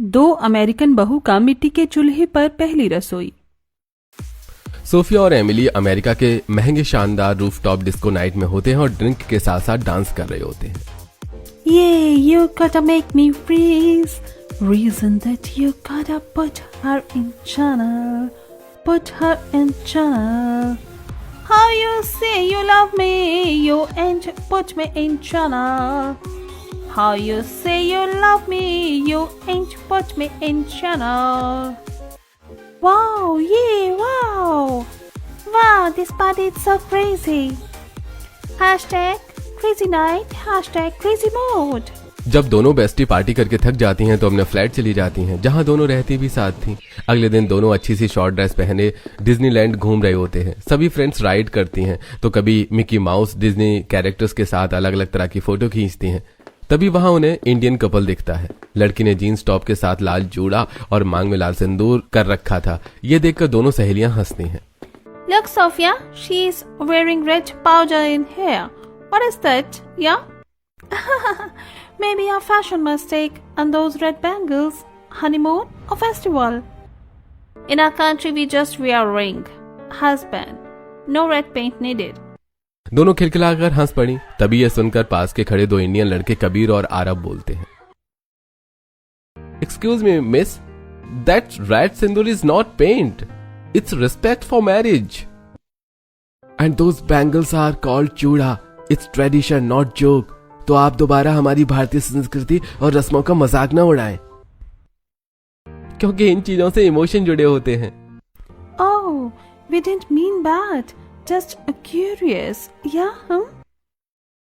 दो अमेरिकन बहू का मिट्टी के चूल्हे पर पहली रसोई। सोफिया और एमिली अमेरिका के महंगे शानदार रूफटॉप डिस्को नाइट में होते हैं और ड्रिंक के साथ साथ डांस कर रहे होते हैं। Yeah, you gotta make me freeze. Reason that you gotta put her in channel. Put her in channel. How you say you love me, you ain't put me in channel. How you say you love me, you ain't put me in channel. Wow, yeah, wow. Wow, this party is so crazy. Hashtag crazy night, hashtag crazy mood. जब दोनों bestie party करके थक जाती हैं तो अपने flat चली जाती हैं, जहां दोनों रहती भी साथ थीं। अगले दिन दोनों अच्छी सी शॉर्ट ड्रेस पहने डिज्नीलैंड घूम रहे होते हैं। सभी फ्रेंड्स राइड करती हैं, तो कभी मिकी माउस डिज्नी कैरेक्टर्स के साथ अलग अलग तरह की फोटो खींचती हैं। तभी वहां उन्हें इंडियन कपल दिखता है। लड़की ने जीन्स टॉप के साथ लाल जूड़ा और मांग में लाल सिंदूर कर रखा था। ये देखकर दोनों सहेलियां हंसती हैं। Look, Sophia, she's wearing red powder in hair. What is that? Yeah? Maybe a fashion mistake. And those red bangles? Honeymoon or festival? In our country, we just wear ring. Husband. No red paint needed. दोनों खिलखिलाकर हंस पड़ी। तभी यह सुनकर पास के खड़े दो Indian लड़के कबीर और आरब बोलते हैं, excuse me miss, that red sindoor is not paint, it's respect for marriage. And those bangles are called chooda, it's tradition not joke. तो आप दोबारा हमारी भारतीय संस्कृति और रस्मों का मजाक न उड़ाएं, क्योंकि इन चीजों से इमोशन जुड़े होते हैं। Oh, we didn't mean bad. Just curious. Yeah?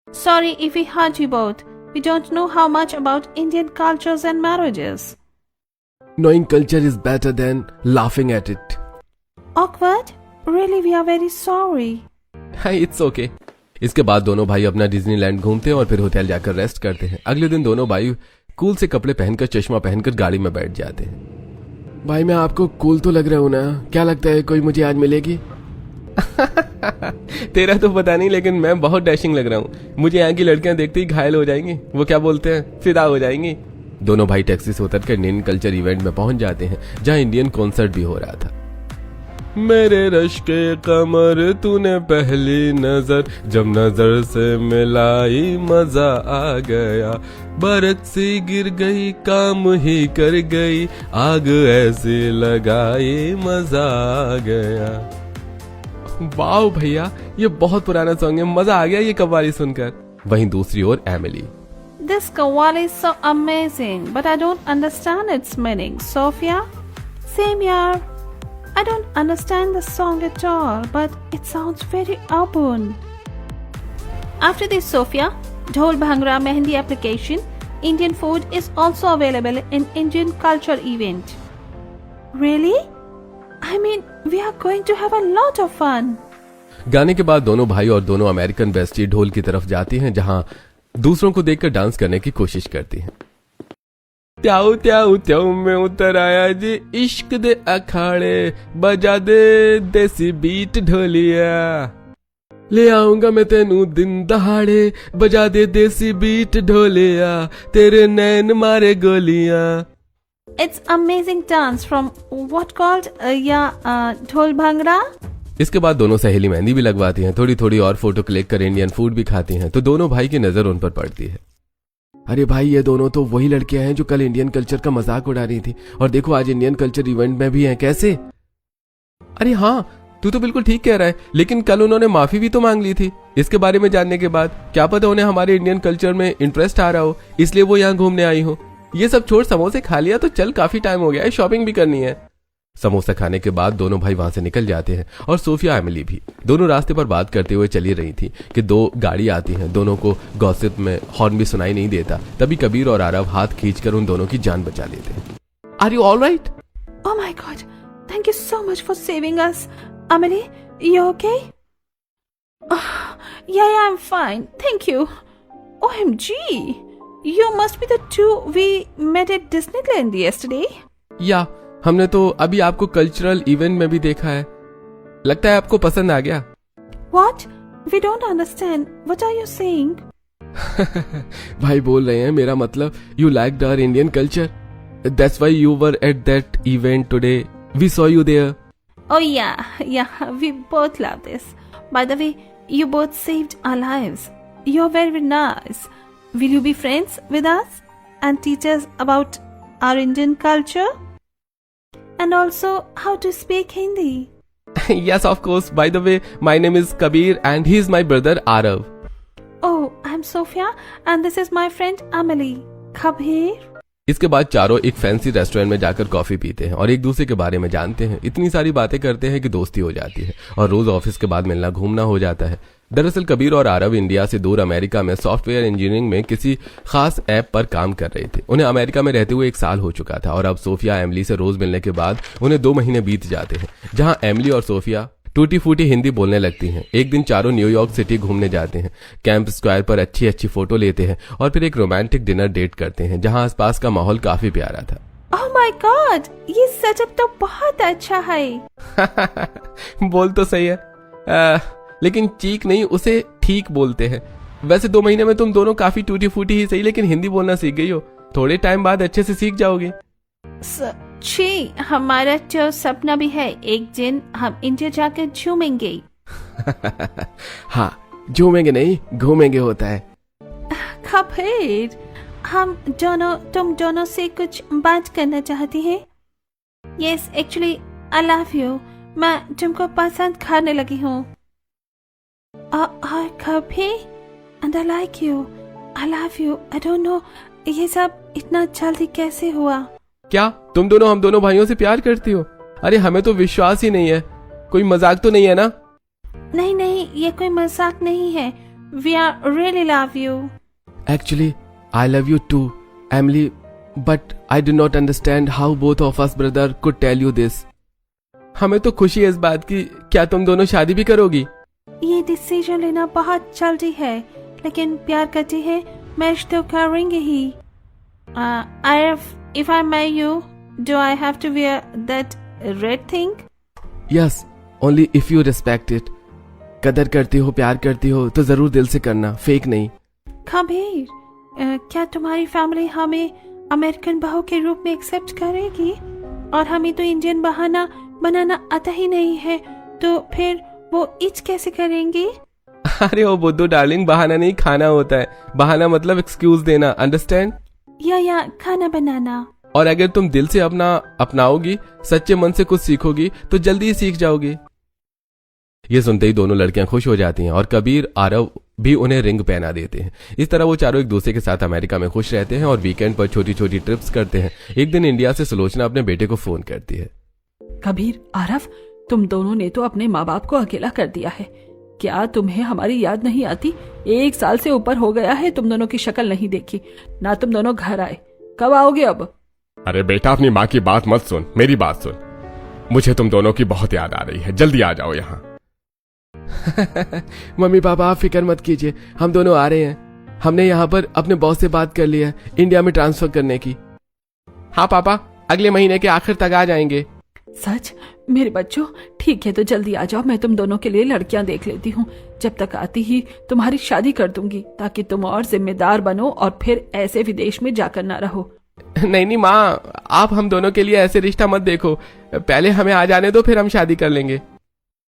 Sorry if we hurt you both. We don't know how much about Indian cultures and marriages. Knowing culture is better than laughing at it. Awkward? Really, we are very sorry. It's okay. इसके बाद दोनों भाई अपना Disneyland घूमते हैं और फिर hotel जाकर रेस्ट करते हैं। अगले दिन दोनों भाई कूल से कपड़े पहनकर चश्मा पहनकर गाड़ी में बैठ जाते हैं। भाई मैं आपको कूल तो लग रहा हूं ना? क्या लगता है कोई मुझे आज मिलेगी? तेरा तो पता नहीं, लेकिन मैं बहुत डैशिंग लग रहा हूँ। मुझे यहाँ की लड़कियां देखते ही घायल हो जाएंगी, वो क्या बोलते हैं, फिदा हो जाएंगी। दोनों भाई टैक्सी से उतरकर इंडियन कल्चर इवेंट में पहुंच जाते हैं, जहाँ इंडियन कॉन्सर्ट भी हो रहा था। मेरे रश के कमर तूने पहली नजर, जब नजर से मिलाई मजा आ गया, बरक सी गिर गई काम ही कर गई, आग ऐसी लगाई मजा आ गया। वाओ भैया, ये बहुत पुराना सॉन्ग है, मजा आ गया ये कव्वाली सुनकर। वहीं दूसरी ओर Emily, This kawali is so amazing, but I don't understand its meaning. Sophia? Same here. I don't understand the song at all, but it sounds very urban. After this, Sophia, Dhol Bhangra Mehendi application, Indian food is also available in Indian culture event. Really? I mean, we are going to have a lot of fun. गाने के बाद दोनों भाई और दोनों American bestie ढोल की तरफ जाती हैं, जहां दूसरों को देखकर डांस करने की कोशिश करती हैं। त्याऊ त्याऊ त्याऊ में उतर आया जी, इश्क दे अखाड़े, बजा दे देसी बीट ढोलिया, ले आऊंगा मैं तेनू दिन दहाड़े, बजा दे देसी बीट ढोलिया, तेरे नैन मारे गोलियां। It's amazing dance from what called Dhol Bhangra. इसके बाद दोनों सहेली मेहंदी भी लगवाती हैं, थोड़ी थोड़ी और फोटो क्लिक कर इंडियन फूड भी खाती हैं। तो दोनों भाई की नजर उन पर पड़ती है। अरे भाई, ये दोनों तो वही लड़कियां हैं जो कल इंडियन कल्चर का मजाक उड़ा रही थी, और देखो आज इंडियन कल्चर इवेंट में भी हैं। कैसे? अरे हाँ, तू तो बिल्कुल ठीक कह रहा है, लेकिन कल उन्होंने माफी भी तो मांग ली थी। इसके बारे में जानने के बाद क्या पता उन्हें हमारे इंडियन कल्चर में इंटरेस्ट आ रहा हो, इसलिए वो यहाँ घूमने आई हो। ये सब छोड़, समोसे खा लिया तो चल, काफी टाइम हो गया है, शॉपिंग भी करनी है। समोसा खाने के बाद दोनों भाई वहां से निकल जाते हैं, और सोफिया एमिली भी। दोनों रास्ते पर बात करते हुए चली रही थी कि दो गाड़ी आती हैं। दोनों को गॉसिप में हॉर्न भी सुनाई नहीं देता। तभी कबीर और आरव हाथ खींचकर उन दोनों की जान बचा लेते हैं। Are you alright? Oh my God! Thank you so much for saving us. Amelie, you okay? Yeah, I'm fine. Thank you. OMG! You must be the two we met at Disneyland yesterday. या हमने तो अभी आपको cultural event में भी देखा है। लगता है आपको पसंद आ गया। What? We don't understand. What are you saying? भाई बोल रहे हैं, मेरा मतलब you liked our Indian culture. That's why you were at that event today. We saw you there. Oh yeah, we both love this. By the way, you both saved our lives. You're very nice. Will you be friends with us and teach us about our Indian culture? And also how to speak Hindi. Yes, of course. By the way, my name is Kabir and he is my brother Arav. Oh, I'm Sophia and this is my friend Emily. Kabir? इसके बाद चारों एक fancy restaurant में जाकर coffee पीते हैं और एक दूसरे के बारे में जानते हैं। इतनी सारी बातें करते हैं कि दोस्ती हो जाती है और रोज ऑफिस के बाद मिलना घूमना हो जाता है। दरअसल कबीर और आरव इंडिया से दूर अमेरिका में सॉफ्टवेयर इंजीनियरिंग में किसी खास ऐप पर काम कर रहे थे। उन्हें अमेरिका में रहते हुए 1 साल हो चुका था और अब सोफिया एमिली से रोज मिलने के बाद उन्हें 2 महीने बीत जाते हैं, जहां एमिली और सोफिया टूटी फूटी हिंदी बोलने लगती हैं। एक दिन चारों न्यूयॉर्क सिटी घूमने जाते हैं, कैंप स्क्वायर पर अच्छी अच्छी फोटो लेते हैं और फिर एक रोमांटिक डिनर डेट करते हैं, जहां आसपास का माहौल काफी प्यारा था। ओह माय गॉड, ये सेटअप तो बहुत अच्छा है। बोल तो सही है, लेकिन चीक नहीं, उसे ठीक बोलते हैं। वैसे 2 महीने में तुम दोनों काफी टूटी फूटी ही सही, लेकिन हिंदी बोलना सीख गई हो। थोड़े टाइम बाद अच्छे से सीख जाओगे। छी, हमारा तो सपना भी है एक दिन हम इंडिया जाकर झूमेंगे। हाँ, झूमेंगे नहीं, घूमेंगे होता है। कबीर, तुम दोनों से कुछ बात करना चाहती हैं? Yes, actually I love you. मैं तुमको पसंद करने लगी हूँ। और Kabir, and I like you, I love you. I don't know ये सब इतना जल्दी कैसे हुआ। क्या तुम दोनों हम दोनों भाइयों से प्यार करती हो? अरे हमें तो विश्वास ही नहीं है। कोई मजाक तो नहीं है ना? नहीं, ये कोई मजाक नहीं है। We are really love you. Actually, I love you too, Emily, but I do not understand how both of us brother could tell you this. हमें तो खुशी है इस बात की। क्या तुम दोनों शादी भी करोगी? ये डिसीजन लेना बहुत जल्दी है, लेकिन प्यार करती है, मैच तो करेंगे ही। If I marry you, do I have to wear that red thing? Yes, only if you respect it. कदर करती हो, प्यार करती हो तो जरूर दिल से करना, फेक नहीं। कबीर, क्या तुम्हारी फैमिली हमें अमेरिकन बहू के रूप में एक्सेप्ट करेगी? और हमें तो इंडियन बहाना बनाना आता ही नहीं है, तो फिर वो इच कैसे करेंगे? अरे ओ बुद्धू डार्लिंग, बहाना नहीं, खाना होता है। बहाना मतलब एक्सक्यूज देना, अंडरस्टैंड? या खाना बनाना। और अगर तुम दिल से अपनाओगी, सच्चे मन से कुछ सीखोगी तो जल्दी ही सीख जाओगी। ये सुनते ही दोनों लड़कियां खुश हो जाती हैं और कबीर आरव भी उन्हें रिंग पहना देते हैं। इस तरह वो चारों एक दूसरे के साथ अमेरिका में खुश रहते हैं और वीकेंड पर छोटी छोटी ट्रिप्स करते हैं। एक दिन इंडिया से सुलोचना अपने बेटे को फोन करती है। कबीर, आरव, तुम दोनों ने तो अपने माँ बाप को अकेला कर दिया है। क्या तुम्हें हमारी याद नहीं आती? 1 साल से ऊपर हो गया है, तुम दोनों की शक्ल नहीं देखी, ना तुम दोनों घर आए। कब आओगे अब? अरे बेटा, अपनी माँ की बात मत सुन, मेरी बात सुन। मुझे तुम दोनों की बहुत याद आ रही है, जल्दी आ जाओ यहाँ। मम्मी पापा आप फिक्र मत कीजिए, हम दोनों आ रहे हैं। हमने यहाँ पर अपने बॉस से बात कर ली है इंडिया में ट्रांसफर करने की। हाँ पापा, अगले महीने के आखिर तक आ जाएंगे। सच? मेरे बच्चों, ठीक है तो जल्दी आ जाओ, मैं तुम दोनों के लिए लड़कियां देख लेती हूँ। जब तक आती ही तुम्हारी शादी कर दूंगी, ताकि तुम और जिम्मेदार बनो और फिर ऐसे विदेश में जाकर ना रहो। नहीं माँ, आप हम दोनों के लिए ऐसे रिश्ता मत देखो, पहले हमें आ जाने दो, फिर हम शादी कर लेंगे।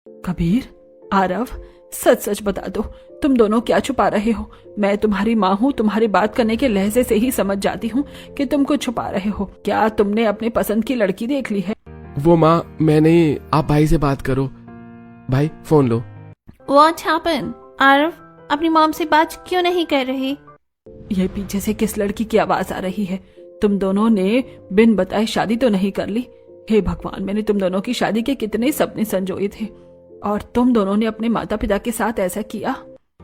कबीर, आरव, सच सच बता दो, तुम दोनों क्या छुपा रहे हो? मैं तुम्हारी माँ हूँ, तुम्हारी बात करने के लहजे से ही समझ जाती हूँ कि तुम कुछ छुपा रहे हो। क्या तुमने अपने पसंद की लड़की देख ली है? वो माँ, मैं नहीं, आप भाई से बात करो। भाई phone low. What happened? Aarav अपनी मॉम से बात क्यों नहीं कर रही? ये पीछे से किस लड़की की आवाज आ रही है? तुम दोनों ने बिन बताए शादी तो नहीं कर ली? हे भगवान, मैंने तुम दोनों की शादी के कितने सपने संजोए थे और तुम दोनों ने अपने माता पिता के साथ ऐसा किया।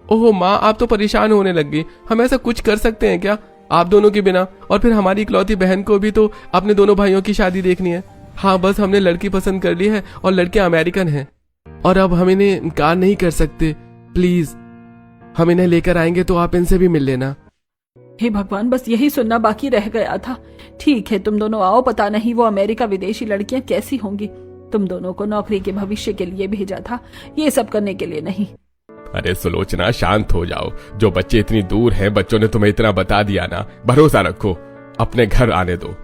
ओह माँ, आप तो परेशान होने लग गई। हम ऐसा कुछ कर सकते हैं क्या आप दोनों के बिना? और फिर हमारी इकलौती बहन को भी तो अपने दोनों भाइयों की शादी देखनी है। हाँ, बस हमने लड़की पसंद कर ली है और लड़कियां अमेरिकन हैं और अब हम इन्हें इनकार नहीं कर सकते। प्लीज, हम इन्हें लेकर आएंगे तो आप इनसे भी मिल लेना। हे भगवान, बस यही सुनना बाकी रह गया था। ठीक है, तुम दोनों आओ। पता नहीं वो अमेरिका विदेशी लड़कियां कैसी होंगी। तुम दोनों को नौकरी के भविष्य के लिए भेजा था, ये सब करने के लिए नहीं। अरे सुलोचना, शांत हो जाओ। जो बच्चे इतनी दूर हैं, बच्चों ने तुम्हें इतना बता दिया ना, भरोसा रखो, अपने घर आने दो।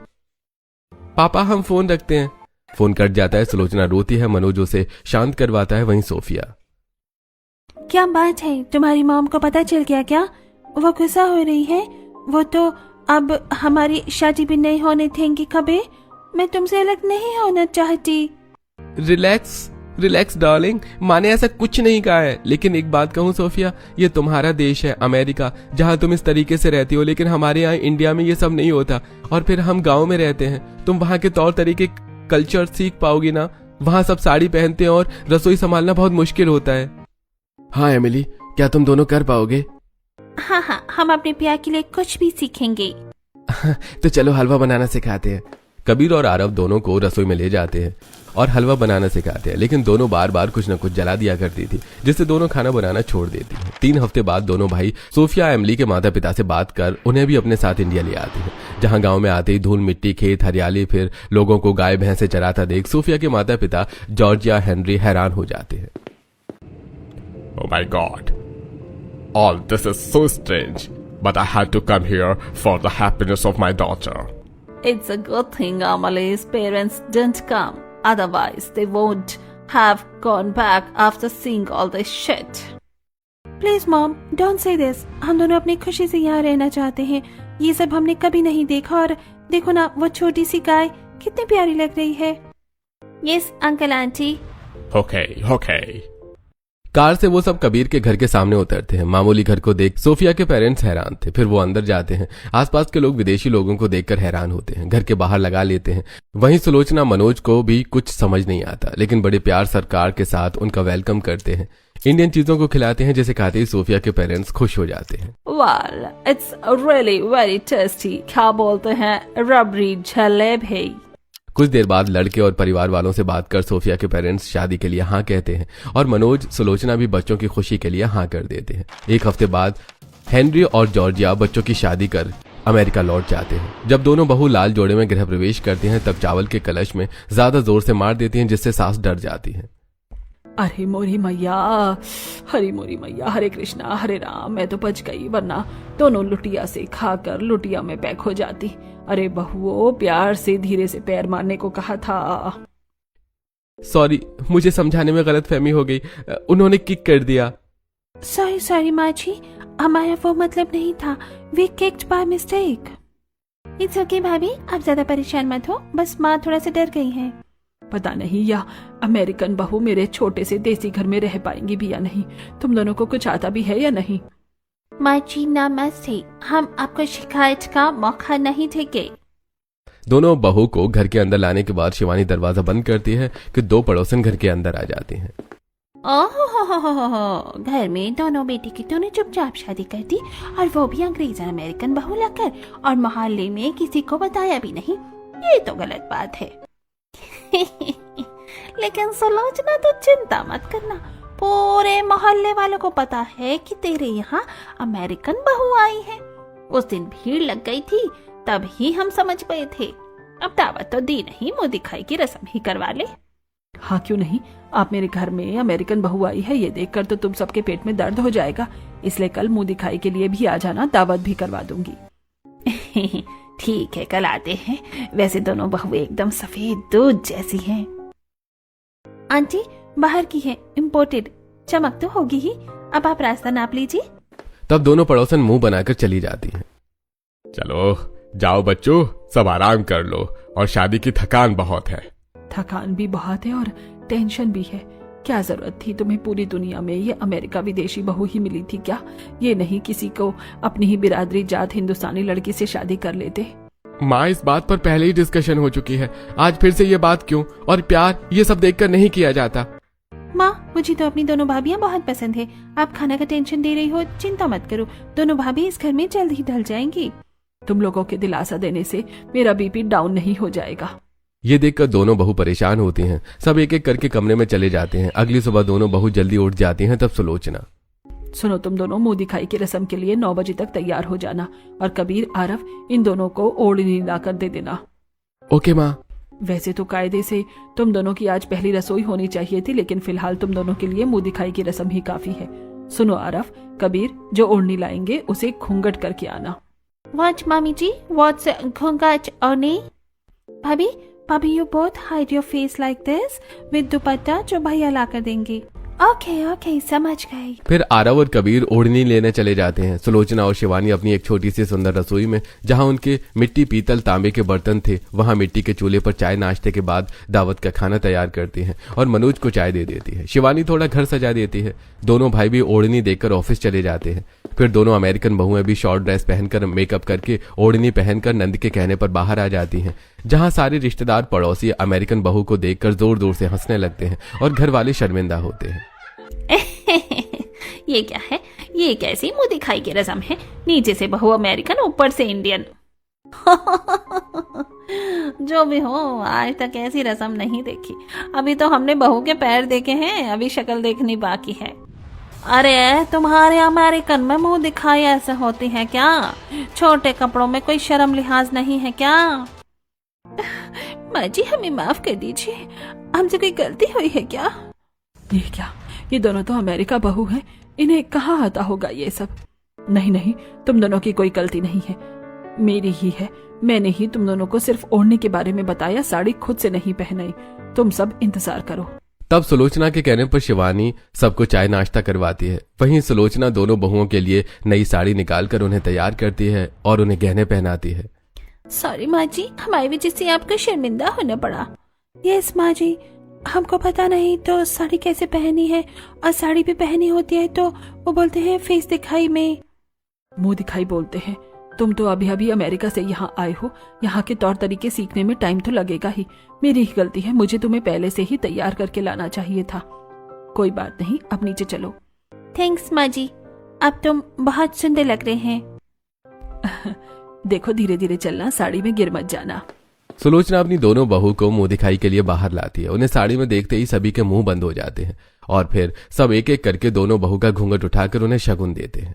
पापा हम फोन रखते हैं। फोन कट जाता है। सुलोचना रोती है। मनोज उसे शांत करवाता है। वहीं सोफिया, क्या बात है, तुम्हारी मॉम को पता चल गया क्या? वो गुस्सा हो रही है। वो तो अब हमारी शादी भी नहीं होने देंगी कभी। मैं तुमसे अलग नहीं होना चाहती। रिलैक्स रिलैक्स डार्लिंग, माँ ने ऐसा कुछ नहीं कहा है। लेकिन एक बात कहूँ सोफिया, ये तुम्हारा देश है अमेरिका, जहाँ तुम इस तरीके से रहती हो, लेकिन हमारे यहाँ इंडिया में ये सब नहीं होता। और फिर हम गाँव में रहते हैं, तुम वहाँ के तौर तरीके कल्चर सीख पाओगी ना। वहाँ सब साड़ी पहनते हैं और रसोई संभालना बहुत मुश्किल होता है। हाँ एमिली, क्या तुम दोनों कर पाओगे? हाँ, हम अपने प्यार के लिए कुछ भी सीखेंगे। तो चलो हलवा बनाना सिखाते हैं। कबीर और आरव दोनों को रसोई में ले जाते हैं और हलवा बनाना सिखाते हैं, लेकिन दोनों बार बार कुछ न कुछ जला दिया करती थी, जिससे दोनों खाना बनाना छोड़ देती हैं। 3 हफ्ते बाद दोनों भाई सोफिया एमिली के माता पिता से बात कर उन्हें भी अपने साथ इंडिया ले आते हैं, जहां गांव में आते ही धूल मिट्टी, खेत, हरियाली, फिर लोगों को गाय भैंसे चराता देख सोफिया के माता पिता जॉर्जिया हेनरी हैरान हो जाते हैं। Oh my God. All this is so strange, but I had to come here for the happiness of my daughter. It's a good thing Amalie's parents didn't come. Otherwise, they won't have gone back after seeing all this shit. Please mom, don't say this. हम दोनों अपनी खुशी से यहाँ रहना चाहते हैं। ये सब हमने कभी नहीं देखा। और देखो ना, वो छोटी सी गाय कितनी प्यारी लग रही है। Yes, uncle aunty. Okay. Car से वो सब कबीर के घर के सामने उतरते हैं। मामूली घर को देख सोफिया के पेरेंट्स हैरान थे। फिर वो अंदर जाते हैं। आसपास के लोग विदेशी लोगों को देखकर हैरान होते हैं, घर के बाहर लगा लेते हैं। वहीं सुलोचना मनोज को भी कुछ समझ नहीं आता, लेकिन बड़े प्यार सरकार के साथ उनका वेलकम करते हैं। इंडियन चीजों को खिलाते हैं, जिसे खाते ही सोफिया के पेरेंट्स खुश हो जाते हैं। Well, it's really very tasty. क्या बोलते हैं, रबड़ी जलेबी। कुछ देर बाद लड़के और परिवार वालों से बात कर सोफिया के पेरेंट्स शादी के लिए हाँ कहते हैं और मनोज सुलोचना भी बच्चों की खुशी के लिए हाँ कर देते हैं। 1 हफ्ते बाद हेनरी और जॉर्जिया बच्चों की शादी कर अमेरिका लौट जाते हैं। जब दोनों बहू लाल जोड़े में गृह प्रवेश करते हैं, तब चावल के कलश में ज्यादा जोर से मार देती हैं, जिससे सास डर जाती है। अरे मोरी मैया, हरी मोरी मैया, हरे कृष्णा हरे राम। मैं तो बच गई, वरना दोनों लुटिया से खाकर लुटिया में पैक हो जाती। अरे बहुओं, प्यार से धीरे से पैर मारने को कहा था। सॉरी, मुझे समझाने में गलतफहमी हो गई, उन्होंने किक कर दिया। सॉरी माँ जी, हमारा वो मतलब नहीं था। We kicked by mistake. It's okay भाभी, आप ज्यादा परेशान मत हो, बस माँ थोड़ा सा डर गई है। पता नहीं या अमेरिकन बहू मेरे छोटे से देसी घर में रह पाएंगी भी या नहीं। तुम दोनों को कुछ आता भी है या नहीं? माँ जी नमस्ते, हम आपको शिकायत का मौका नहीं देंगे। दोनों बहू को घर के अंदर लाने के बाद शिवानी दरवाजा बंद करती है कि 2 पड़ोसन घर के अंदर आ जाती हैं। ओहो, घर में दोनों बेटी की तूने चुपचाप शादी कर दी, और वो भी अंग्रेज अमेरिकन बहू लाकर, और मोहल्ले में किसी को बताया भी नहीं। ये तो गलत बात है। लेकिन सुलोचना, तो चिंता मत करना, पूरे मोहल्ले वालों को पता है कि तेरे यहाँ अमेरिकन बहू आई है। उस दिन भीड़ लग गई थी, तब ही हम समझ गए थे। अब दावत तो दी नहीं, मुंह दिखाई की रस्म ही करवा ले। हाँ क्यों नहीं, आप मेरे घर में अमेरिकन बहू आई है ये देखकर तो तुम सबके पेट में दर्द हो जाएगा। इसलिए कल मुंह दिखाई के लिए भी आ जाना, दावत भी करवा दूंगी। ठीक है, कल आते हैं। वैसे दोनों बहू एकदम सफेद दूध जैसी हैं। आंटी बाहर की है, इम्पोर्टेड, चमक तो होगी ही। अब आप रास्ता नाप लीजिए। तब दोनों पड़ोसन मुंह बनाकर चली जाती हैं। चलो जाओ बच्चों, सब आराम कर लो, और शादी की थकान बहुत है। थकान भी बहुत है और टेंशन भी है। क्या जरूरत थी तुम्हें पूरी दुनिया में ये अमेरिका विदेशी बहू ही मिली थी क्या? ये नहीं किसी को अपनी ही बिरादरी जात हिंदुस्तानी लड़की से शादी कर लेते। माँ, इस बात पर पहले ही डिस्कशन हो चुकी है, आज फिर से ये बात क्यों? और प्यार ये सब देखकर नहीं किया जाता। माँ, मुझे तो अपनी दोनों भाभियाँ बहुत पसंद है। आप खाना का टेंशन दे रही हो, चिंता मत करो, दोनों भाभी इस घर में जल्द ही ढल जाएंगी। तुम लोगों के दिलासा देने से मेरा बीपी डाउन नहीं हो जाएगा। ये देखकर दोनों बहू परेशान होती हैं। सब एक एक करके कमरे में चले जाते हैं। अगली सुबह दोनों बहू जल्दी उठ जाती हैं। तब सुलोचना, सुनो, तुम दोनों मुंह दिखाई की रस्म के लिए 9 बजे तक तैयार हो जाना, और कबीर, आरव, इन दोनों को ओढ़नी लाकर दे देना। ओके माँ। वैसे तो कायदे से तुम दोनों की आज पहली रसोई होनी चाहिए थी, लेकिन फिलहाल तुम दोनों के लिए मुंह दिखाई की रस्म ही काफी है। सुनो आरव, कबीर, जो ओढ़नी लाएंगे उसे घूंघट करके आना। व्हाट मामी जी, व्हाट्स घूंघट ओढ़नी? भाभी भाभी you both hide your face like this with दुपट्टा जो भैया ला कर देंगे। ओके ओके समझ गई। फिर आरव और कबीर ओढ़नी लेने चले जाते हैं। सुलोचना और शिवानी अपनी एक छोटी सी सुंदर रसोई में, जहां उनके मिट्टी पीतल तांबे के बर्तन थे, वहां मिट्टी के चूल्हे पर चाय नाश्ते के बाद दावत का खाना तैयार करती हैं और मनोज को चाय दे देती है। शिवानी थोड़ा घर सजा देती है। दोनों भाई भी ओढ़नी देकर ऑफिस चले जाते हैं। फिर दोनों अमेरिकन बहुएं भी शॉर्ट ड्रेस पहनकर मेकअप करके ओढ़नी पहनकर नंद के कहने पर बाहर आ जाती हैं, जहां सारे रिश्तेदार पड़ोसी अमेरिकन बहू को देखकर जोर जोर से हंसने लगते हैं और घर वाले शर्मिंदा होते हैं। ये क्या है? ये कैसी मुंह दिखाई की रस्म है? नीचे से बहू अमेरिकन, ऊपर से इंडियन। जो भी हो, आज तक ऐसी रस्म नहीं देखी। अभी तो हमने बहू के पैर देखे हैं, अभी शक्ल देखनी बाकी है। अरे तुम्हारे अमेरिकन में मुंह दिखाई ऐसे होती है क्या? छोटे कपड़ों में कोई शर्म लिहाज नहीं है क्या? माँ जी हमें माफ कर दीजिए, हमसे कोई गलती हुई है क्या? ये क्या, ये दोनों तो अमेरिका बहू हैं, इन्हें कहाँ आता होगा ये सब? नहीं नहीं, तुम दोनों की कोई गलती नहीं है, मेरी ही है। मैंने ही तुम दोनों को सिर्फ ओढ़ने के बारे में बताया, साड़ी खुद से नहीं पहनाई। तुम सब इंतजार करो। तब सुलोचना के कहने पर शिवानी सबको चाय नाश्ता करवाती है। वहीं सुलोचना दोनों बहुओं के लिए नई साड़ी निकालकर उन्हें तैयार करती है और उन्हें गहने पहनाती है। सॉरी माँ जी, हमारी वजह से आपको शर्मिंदा होना पड़ा। यस माँ जी, हमको पता नहीं तो साड़ी कैसे पहनी है, और साड़ी भी पहनी होती है तो वो बोलते हैं फेस दिखाई में। मुंह दिखाई बोलते हैं? तुम तो अभी अभी अमेरिका से यहाँ आए हो, यहाँ के तौर तरीके सीखने में टाइम तो लगेगा ही। मेरी ही गलती है, मुझे तुम्हें पहले से ही तैयार करके लाना चाहिए था। कोई बात नहीं, अब नीचे चलो। थैंक्स माँ जी, अब तुम बहुत सुंदर लग रहे हैं। देखो धीरे धीरे चलना, साड़ी में गिर मत जाना। सुलोचना अपनी दोनों बहू को मुंह दिखाई के लिए बाहर लाती है। उन्हें साड़ी में देखते ही सभी के मुंह बंद हो जाते हैं और फिर सब एक एक करके दोनों बहू का घूंघट उठाकर उन्हें शगुन देते हैं।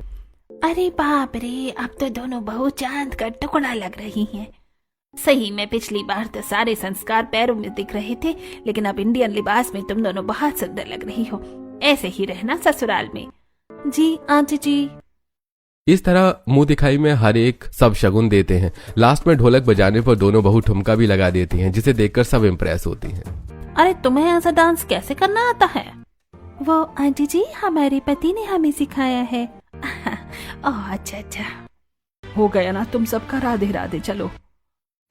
अरे बाप रे, अब तो दोनों बहू चांद का टुकड़ा लग रही हैं। सही में पिछली बार तो सारे संस्कार पैरों में दिख रहे थे, लेकिन अब इंडियन लिबास में तुम दोनों बहुत सुंदर लग रही हो। ऐसे ही रहना ससुराल में। जी आंटी जी। इस तरह मुंह दिखाई में हर एक सब शगुन देते हैं। लास्ट में ढोलक बजाने पर दोनों बहू ठुमका भी लगा देती हैं, जिसे देखकर सब इम्प्रेस होती हैं। अरे तुम्हें ऐसा डांस कैसे करना आता है? वो आंटी जी, हमारे पति ने हमें सिखाया है। ओह अच्छा अच्छा, हो गया ना तुम सबका, राधे राधे। चलो।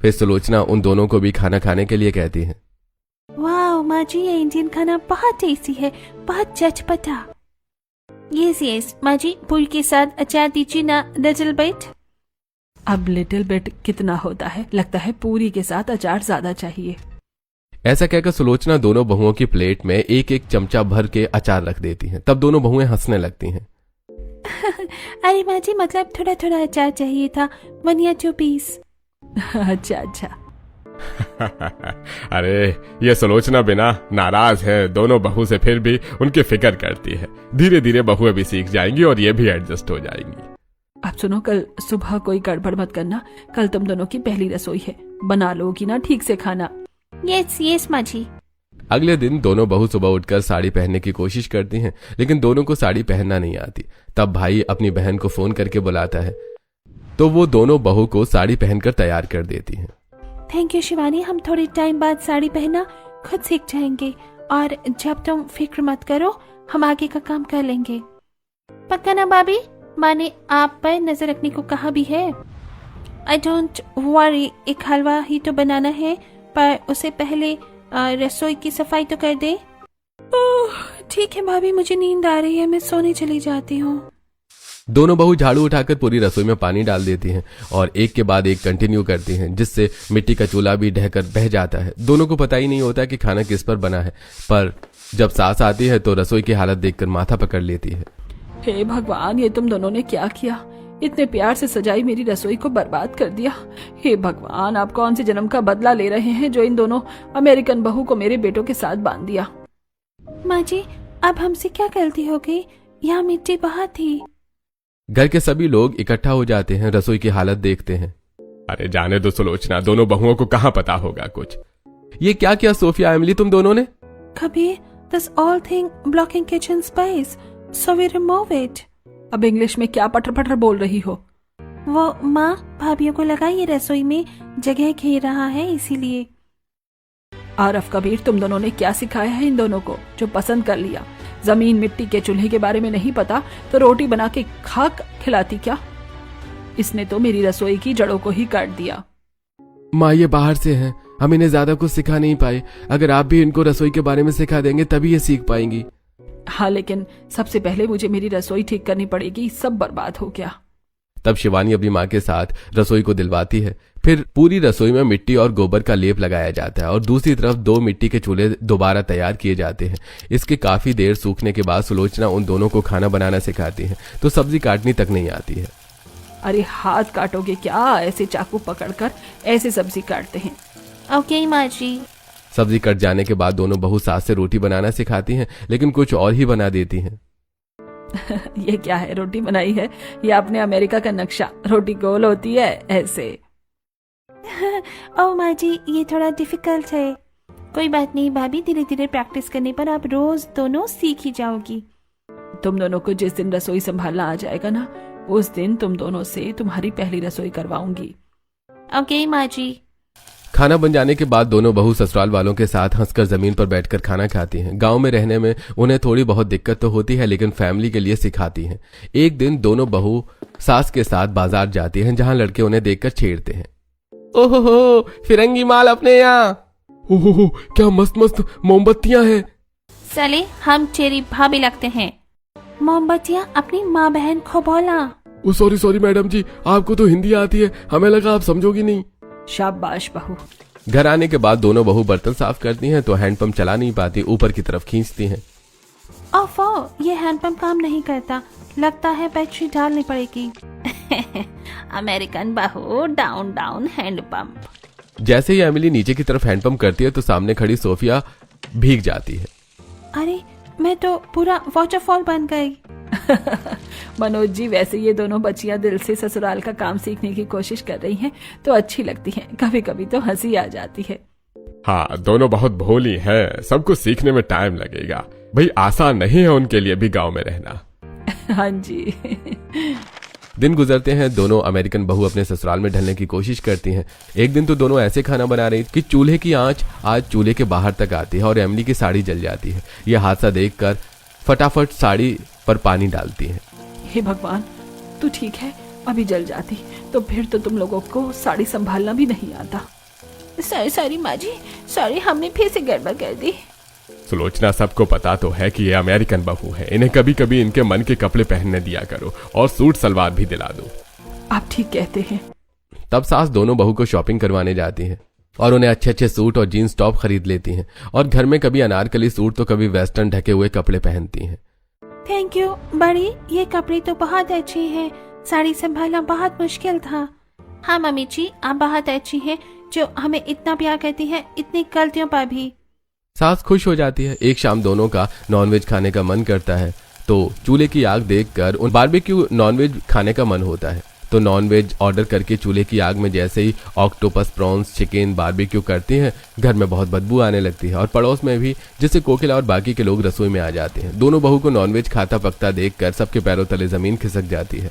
फिर सुलोचना उन दोनों को भी खाना खाने के लिए कहती है। वाह माँ जी, ये इंडियन खाना बहुत टेस्टी है, बहुत चटपटा। यस यस माँ जी, पूरी के साथ अचार दीजिए ना, लिटिल बिट। अब लिटिल बिट कितना होता है? लगता है पूरी के साथ अचार ज्यादा चाहिए। ऐसा कहकर सुलोचना दोनों बहुओं की प्लेट में एक एक चमचा भर के अचार रख देती हैं। तब दोनों बहुएं हंसने लगती हैं। अरे माँ जी, मतलब थोड़ा थोड़ा अचार चाहिए था, 1 या 2 पीस। अच्छा अच्छा। अरे ये सुलोचना बिना नाराज है दोनों बहू से, फिर भी उनकी फिक्र करती है। धीरे धीरे बहुएं भी सीख जाएंगी और ये भी एडजस्ट हो जाएंगी। अब सुनो, कल सुबह कोई गड़बड़ मत करना। कल तुम दोनों की पहली रसोई है, बना लोगी ना ठीक से खाना? यस यस माँ जी। अगले दिन दोनों बहू सुबह उठकर साड़ी पहनने की कोशिश करती हैं, लेकिन दोनों को साड़ी पहनना नहीं आती। तब भाई अपनी बहन को फोन करके बुलाता है, तो वो दोनों बहू को साड़ी पहनकर तैयार कर देती हैं। थैंक यू शिवानी, हम थोड़ी टाइम बाद साड़ी पहनना खुद सीख जाएंगे, और जब तुम फिक्र मत करो, हम आगे का काम कर लेंगे। पक्का ना भाभी? माँ ने आप पर नजर रखने को कहा भी है। आई डोंट वरी, एक हलवा ही तो बनाना है, पर उससे पहले रसोई की सफाई तो कर दे। ठीक है भाभी, मुझे नींद आ रही है, मैं सोने चली जाती हूँ। दोनों बहू झाड़ू उठाकर पूरी रसोई में पानी डाल देती हैं और एक के बाद एक कंटिन्यू करती हैं, जिससे मिट्टी का चूल्हा भी ढहकर बह जाता है। दोनों को पता ही नहीं होता कि खाना किस पर बना है, पर जब सास आती है तो रसोई की हालत देखकर माथा पकड़ लेती है। हे भगवान, ये तुम दोनों ने क्या किया? इतने प्यार से सजाई मेरी रसोई को बर्बाद कर दिया। हे भगवान, आप कौन से जन्म का बदला ले रहे हैं जो इन दोनों अमेरिकन बहू को मेरे बेटों के साथ बांध दिया? माँ जी, अब हमसे क्या गलती हो गई? यहाँ मिट्टी बहुत थी। घर के सभी लोग इकट्ठा हो जाते हैं, रसोई की हालत देखते हैं। अरे जाने दो सुलोचना, दोनों बहुओं को कहाँ पता होगा कुछ। ये क्या किया सोफिया, एमिली, तुम दोनों ने? Kabir, this all thing blocking kitchen space, so we remove it. अब इंग्लिश में क्या पटर पटर बोल रही हो? वो माँ, भाभीियों को लगा ये रसोई में जगह घेर रहा है इसीलिए। आरफ कबीर, तुम दोनों ने क्या सिखाया है इन दोनों को जो पसंद कर लिया? जमीन मिट्टी के चूल्हे के बारे में नहीं पता तो रोटी बना के खाक खिलाती क्या? इसने तो मेरी रसोई की जड़ों को ही काट दिया। माँ ये बाहर से हैं, हम इन्हें ज्यादा कुछ सिखा नहीं पाए। अगर आप भी इनको रसोई के बारे में सिखा देंगे तभी ये सीख पाएंगी। हाँ, लेकिन सबसे पहले मुझे मेरी रसोई ठीक करनी पड़ेगी, सब बर्बाद हो गया। तब शिवानी अपनी माँ के साथ रसोई को दिलवाती है। फिर पूरी रसोई में मिट्टी और गोबर का लेप लगाया जाता है और दूसरी तरफ 2 मिट्टी के चूल्हे दोबारा तैयार किए जाते हैं। इसके काफी देर सूखने के बाद सुलोचना उन दोनों को खाना बनाना सिखाती है, तो सब्जी काटनी तक नहीं आती है। अरे हाथ काटोगे क्या? ऐसे चाकू पकड़कर ऐसे सब्जी काटते हैं। ओके माँ जी। सब्जी कट जाने के बाद दोनों बहू सास से रोटी बनाना सिखाती हैं, लेकिन कुछ और ही बना देती हैं। ये क्या है? रोटी बनाई है या अपने अमेरिका का नक्शा? रोटी गोल होती है ऐसे। ओ माँ जी, ये थोड़ा डिफिकल्ट है। कोई बात नहीं भाभी, धीरे धीरे प्रैक्टिस करने पर आप रोज दोनों सीख ही जाओगी। तुम दोनों को जिस दिन रसोई संभालना आ जाएगा ना, उस दिन तुम दोनों से तुम्हारी पहली रसोई करवाऊंगी। ओके माँ जी। खाना बन जाने के बाद दोनों बहू ससुराल वालों के साथ हंसकर जमीन पर बैठकर खाना खाती हैं। गांव में रहने में उन्हें थोड़ी बहुत दिक्कत तो होती है, लेकिन फैमिली के लिए सिखाती हैं। एक दिन दोनों बहू सास के साथ बाजार जाती हैं, जहां लड़के उन्हें देखकर छेड़ते हैं। ओहो, फिरंगी माल अपने यहाँ। ओहो, क्या मस्त मस्त मोमबत्तियां हैं। चले, हम तेरी भाभी लगते हैं। मोमबत्तियां अपनी माँ बहन को बोला। सॉरी मैडम जी, आपको तो हिंदी आती है, हमें लगा आप समझोगी नहीं। शाबाश बहू। घर आने के बाद दोनों बहू बर्तन साफ करती हैं तो हैंडपंप चला नहीं पाती, ऊपर की तरफ खींचती हैं। ओफो, ये हैंडपंप काम नहीं करता, लगता है बैटरी डालनी पड़ेगी। अमेरिकन बहू, डाउन डाउन हैंडपंप। जैसे ही एमिली नीचे की तरफ हैंडपंप करती है तो सामने खड़ी सोफिया भीग जाती है। अरे, मैं तो पूरा वाटरफॉल बन गई। मनोज जी, वैसे ये दोनों बच्चियां दिल से ससुराल का काम सीखने की कोशिश कर रही हैं तो अच्छी लगती हैं, कभी कभी तो हंसी आ जाती है। हाँ, दोनों बहुत भोली हैं, सब कुछ सीखने में टाइम लगेगा भाई, आसान नहीं है उनके लिए भी गांव में रहना। हाँ जी। दिन गुजरते हैं, दोनों अमेरिकन बहू अपने ससुराल में ढलने की कोशिश करती हैं। एक दिन तो दोनों ऐसे खाना बना रही कि चूल्हे की आंच आज चूल्हे के बाहर तक आती है और एमिली की साड़ी जल जाती है। यह हादसा देखकर फटाफट साड़ी पर पानी डालती है। हे भगवान, तू ठीक है? अभी जल जाती तो फिर तो तुम लोगों को साड़ी संभालना भी नहीं आता। सॉरी माँ जी, सॉरी, हमने फिर से गड़बड़ कर दी। सुलोचना, सबको पता तो है कि ये अमेरिकन बहू है, इन्हें कभी कभी इनके मन के कपड़े पहनने दिया करो और सूट सलवार भी दिला दो। आप ठीक कहते हैं। तब सास दोनों बहू को शॉपिंग करवाने जाती हैं और उन्हें अच्छे अच्छे सूट और जीन्स टॉप खरीद लेती हैं और घर में कभी अनारकली सूट तो कभी वेस्टर्न ढके हुए कपड़े पहनती हैं। थैंक यू बड़ी, ये कपड़े तो बहुत अच्छे हैं, साड़ी संभालना बहुत मुश्किल था। हाँ मम्मी जी, आप बहुत अच्छी हैं, जो हमें इतना प्यार करती हैं, इतनी गलतियों पर भी। सास खुश हो जाती है। एक शाम दोनों का नॉनवेज खाने का मन करता है तो चूल्हे की आग देखकर उन बारबेक्यू नॉनवेज खाने का मन होता है, तो नॉनवेज ऑर्डर करके चूल्हे की आग में जैसे ही ऑक्टोपस, प्रॉन्स, चिकन बारबेक्यू करती हैं, घर में बहुत बदबू आने लगती है और पड़ोस में भी, जिससे कोकिला और बाकी के लोग रसोई में आ जाते हैं। दोनों बहू को नॉनवेज खाता पकता देखकर सबके पैरों तले जमीन खिसक जाती है।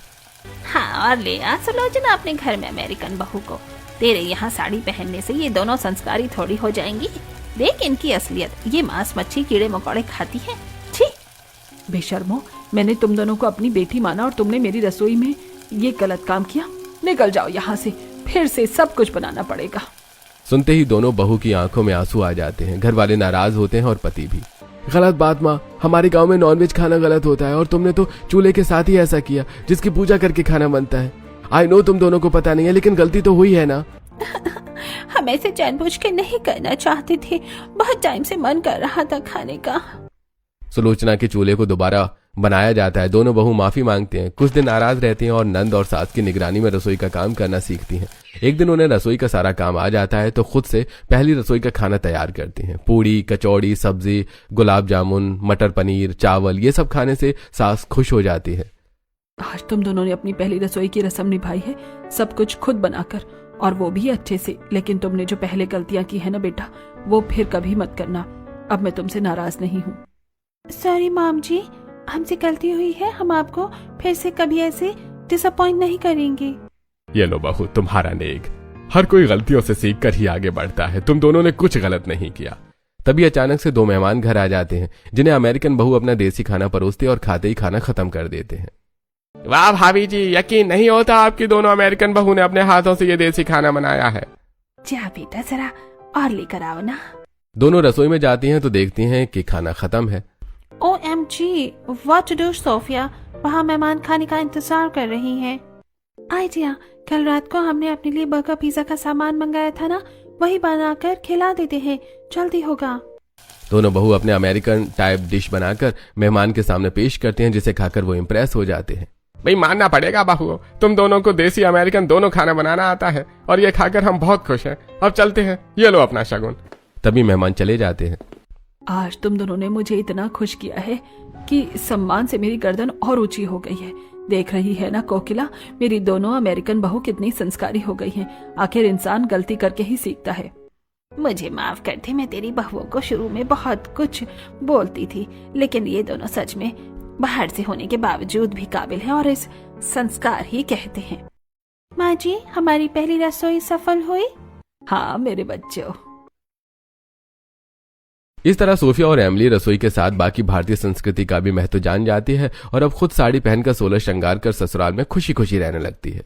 हाँ, और ले आ सुलोचना अपने घर में अमेरिकन बहू को। तेरे यहाँ साड़ी पहनने से ये दोनों संस्कारी थोड़ी हो जाएंगी। देख इनकी असलियत, ये मांस मच्छी कीड़े मकोड़े खाती है। छी बेशर्मो, मैंने तुम दोनों को अपनी बेटी माना और तुमने मेरी रसोई में ये गलत काम किया। निकल जाओ यहाँ से, फिर से सब कुछ बनाना पड़ेगा। सुनते ही दोनों बहू की आंखों में आंसू आ जाते हैं। घर वाले नाराज होते हैं और पति भी। गलत बात माँ, हमारे गांव में नॉनवेज खाना गलत होता है और तुमने तो चूल्हे के साथ ही ऐसा किया जिसकी पूजा करके खाना बनता है। आई नो तुम दोनों को पता नहीं है, लेकिन गलती तो हुई है ना। हम ऐसे जानबूझ के नहीं करना चाहते थे, बहुत टाइम से मन कर रहा था खाने का। सुलोचना के चूल्हे को दोबारा बनाया जाता है। दोनों बहू माफी मांगते हैं, कुछ दिन नाराज रहती हैं और नंद और सास की निगरानी में रसोई का काम करना सीखती हैं। एक दिन उन्हें रसोई का सारा काम आ जाता है तो खुद से पहली रसोई का खाना तैयार करती हैं। पूड़ी, कचौड़ी, सब्जी, गुलाब जामुन, मटर पनीर, चावल, ये सब खाने से सास खुश हो जाती है। आज तुम दोनों ने अपनी पहली रसोई की रस्म निभाई है, सब कुछ खुद बनाकर, और वो भी अच्छे से। लेकिन तुमने जो पहले गलतियां की है ना बेटा, वो फिर कभी मत करना। अब मैं तुमसे नाराज नहीं हूँ। सॉरी मॉम जी, हमसे गलती हुई है, हम आपको फिर से कभी ऐसे डिसअपॉइंट नहीं करेंगे। ये लो बहू तुम्हारा नेक। हर कोई गलतियों से सीख कर ही आगे बढ़ता है, तुम दोनों ने कुछ गलत नहीं किया। तभी अचानक से 2 मेहमान घर आ जाते हैं, जिन्हें अमेरिकन बहू अपना देसी खाना परोसते और खाते ही खाना खत्म कर देते हैं। वाह भाभी जी, यकीन नहीं होता आपकी दोनों अमेरिकन बहू ने अपने हाथों से ये देसी खाना बनाया है। जा बेटा जरा और लेकर आओ ना। दोनों रसोई में जाती हैं तो देखती हैं कि खाना खत्म है। OMG, what to do Sophia, वहाँ मेहमान खाने का इंतजार कर रही हैं। आइडिया, कल रात को हमने अपने लिए बर्गर पिज्जा का सामान मंगाया था ना, वही बनाकर खिला देते हैं, जल्दी होगा। दोनों बहू अपने अमेरिकन टाइप डिश बनाकर मेहमान के सामने पेश करते हैं, जिसे खाकर वो इम्प्रेस हो जाते हैं। भाई मानना पड़ेगा बहू, तुम दोनों को देसी अमेरिकन दोनों खाना बनाना आता है और ये खाकर हम बहुत खुश हैं। अब चलते हैं, ये लो अपना शगुन। तभी मेहमान चले जाते हैं। आज तुम दोनों ने मुझे इतना खुश किया है कि सम्मान से मेरी गर्दन और ऊंची हो गई है। देख रही है ना कोकिला, मेरी दोनों अमेरिकन बहू कितनी संस्कारी हो गई हैं। आखिर इंसान गलती करके ही सीखता है। मुझे माफ कर दे, मैं तेरी बहुओं को शुरू में बहुत कुछ बोलती थी, लेकिन ये दोनों सच में बाहर से होने के बावजूद भी काबिल हैं और इस संस्कार ही कहते हैं। माँ जी, हमारी पहली रसोई सफल हुई? हाँ मेरे बच्चों। इस तरह सोफिया और एमिली रसोई के साथ बाकी भारतीय संस्कृति का भी महत्व जान जाती है और अब खुद साड़ी पहनकर 16 श्रृंगार कर ससुराल में खुशी खुशी रहने लगती है।